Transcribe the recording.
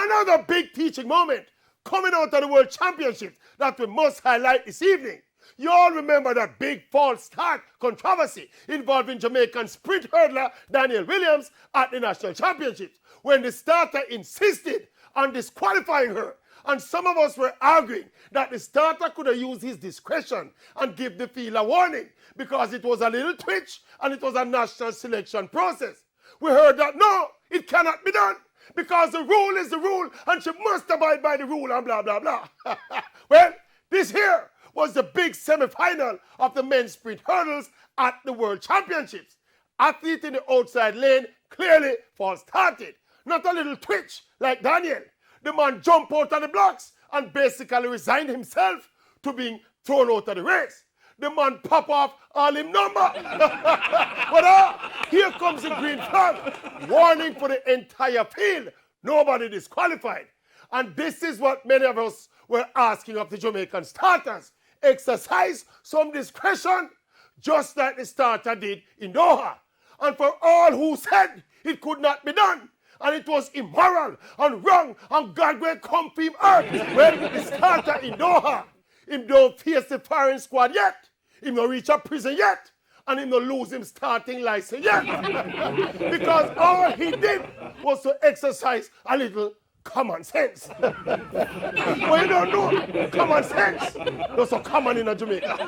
Another big teaching moment coming out of the World Championships that we must highlight this evening. You all remember that big false start controversy involving Jamaican sprint hurdler Danielle Williams at the National Championships when the starter insisted on disqualifying her. And some of us were arguing that the starter could have used his discretion and give the field a warning because it was a little twitch and it was a national selection process. We heard that no, it cannot be done because the rule is the rule and she must abide by the rule and blah, blah, blah. Well, this here was the big semi-final of the men's sprint hurdles at the World Championships. Athlete in the outside lane clearly false started. Not a little twitch like Daniel. The man jumped out of the blocks and basically resigned himself to being thrown out of the race. The man pop off all him number. But here comes the green flag. Warning for the entire field. Nobody disqualified. And this is what many of us were asking of the Jamaican starters. Exercise some discretion, just like the starter did in Doha. And for all who said it could not be done, and it was immoral and wrong, and God will come for him earth, well, the starter in Doha, him don't face the firing squad yet, him don't reach a prison yet, and him don't lose him starting license yet. Because all he did was to exercise a little common sense. Well, you don't know common sense. That's so common in Jamaica.